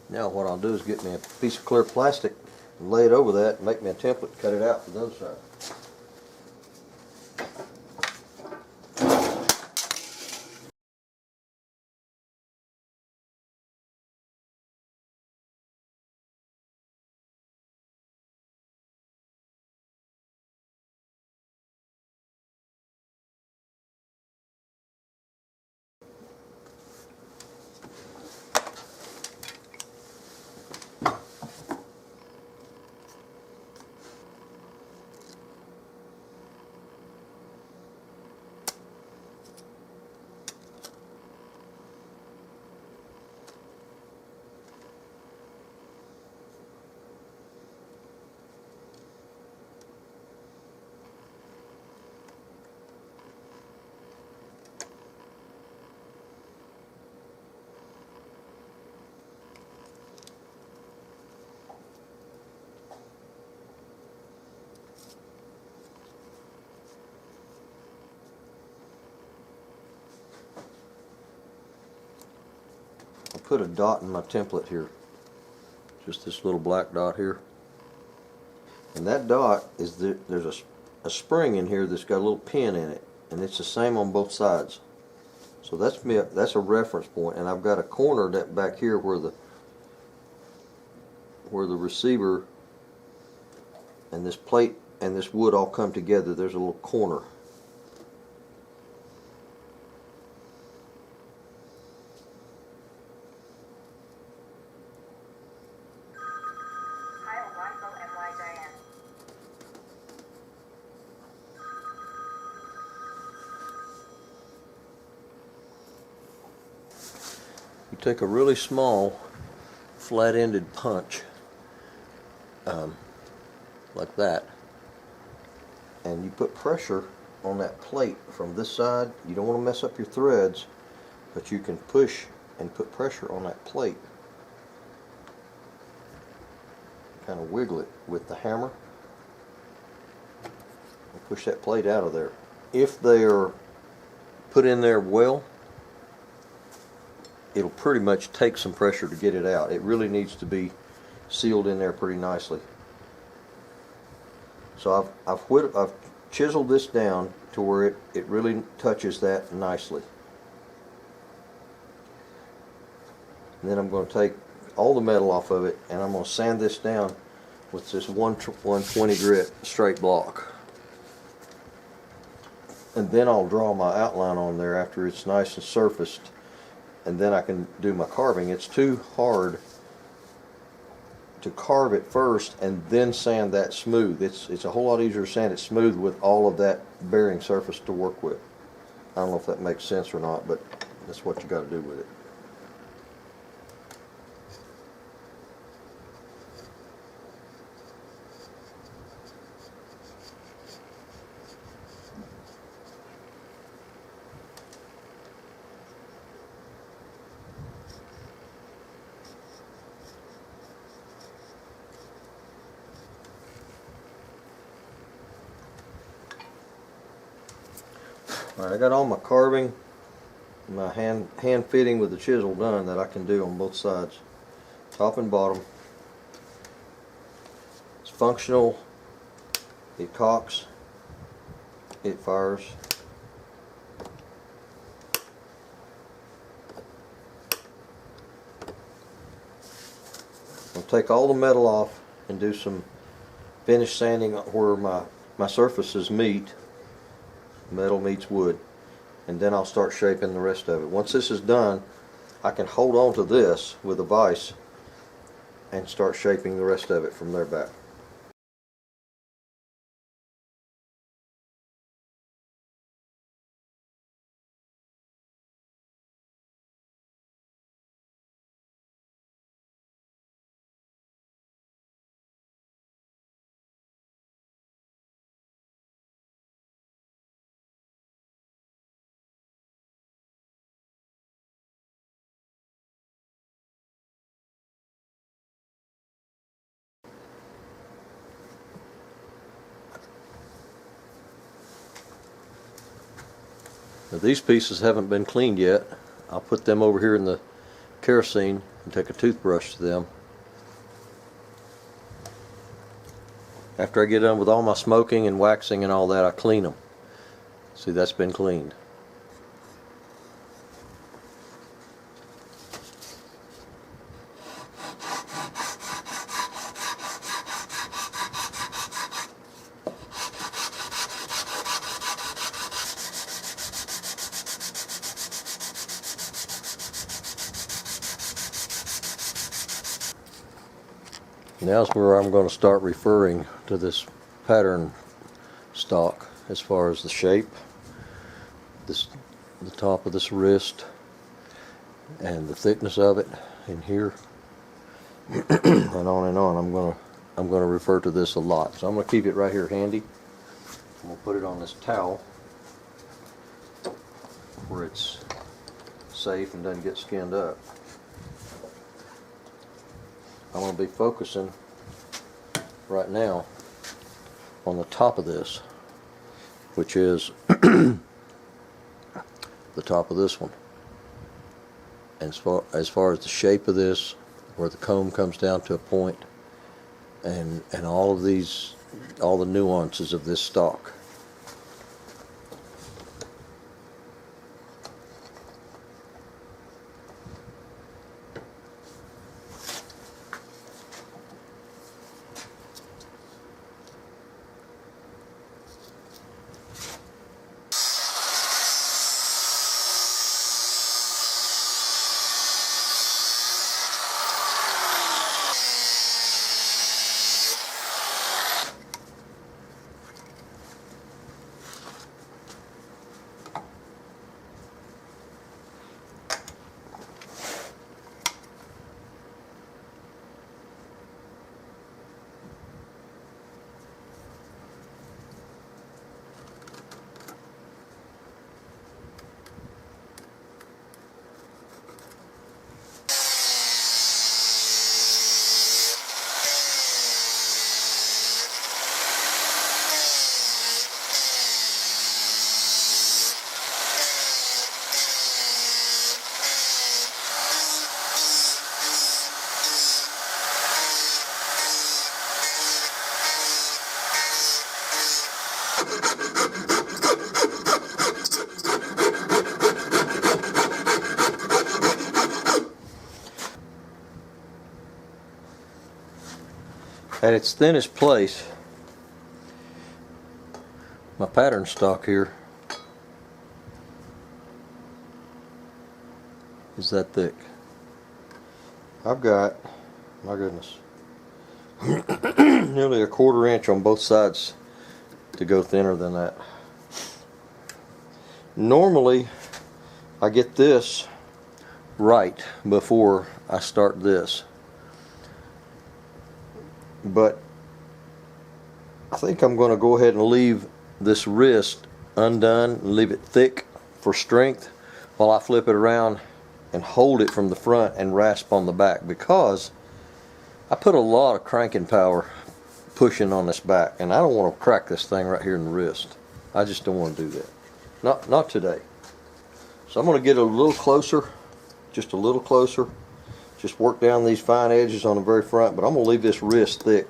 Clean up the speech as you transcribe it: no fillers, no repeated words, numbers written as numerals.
Now what I'll do is get me a piece of clear plastic and lay it over that and make me a template, cut it out for the other side. I'll put a dot in my template here, just this little black dot here, and that dot is there's a spring in here that's got a little pin in it, and it's the same on both sides. So that's a reference point, and I've got a corner that back here where the receiver and this plate and this wood all come together. There's a little corner. You take a really small flat-ended punch like that, and you put pressure on that plate from this side. You don't want to mess up your threads, but you can push and put pressure on that plate. Kind of wiggle it with the hammer and push that plate out of there. If they are put in there well, it'll pretty much take some pressure to get it out. It really needs to be sealed in there pretty nicely. So I've chiseled this down to where it really touches that nicely. And then I'm going to take all the metal off of it, and I'm going to sand this down with this 120 grit straight block. And then I'll draw my outline on there after it's nice and surfaced, and then I can do my carving. It's too hard to carve it first and then sand that smooth. It's a whole lot easier to sand it smooth with all of that bearing surface to work with. I don't know if that makes sense or not, but that's what you got to do with it. Alright, I got all my carving, my hand fitting with the chisel done that I can do on both sides, top and bottom. It's functional, it cocks, it fires. I'll take all the metal off and do some finish sanding where my surfaces meet. Metal meets wood, and then I'll start shaping the rest of it. Once this is done, I can hold on to this with a vise and start shaping the rest of it from there back. Now these pieces haven't been cleaned yet. I'll put them over here in the kerosene and take a toothbrush to them. After I get done with all my smoking and waxing and all that, I clean them. See, that's been cleaned. Now's where I'm going to start referring to this pattern stock as far as the shape, the top of this wrist, and the thickness of it in here, and on and on. I'm going to refer to this a lot, so I'm going to keep it right here handy. I'm going to put it on this towel where it's safe and doesn't get skinned up. I'm going to be focusing right now on the top of this, which is the top of this one. And as far as the shape of this, where the comb comes down to a point, and all of these, all the nuances of this stock. At its thinnest place, my pattern stock here is that thick. I've got, my goodness, nearly a 1/4 inch on both sides to go thinner than that. Normally, I get this right before I start this. But I think I'm going to go ahead and leave this wrist undone and leave it thick for strength while I flip it around and hold it from the front and rasp on the back, because I put a lot of cranking power pushing on this back, and I don't want to crack this thing right here in the wrist. I just don't want to do that. Not today. So I'm going to get a little closer, just a little closer. Just work down these fine edges on the very front, but I'm going to leave this wrist thick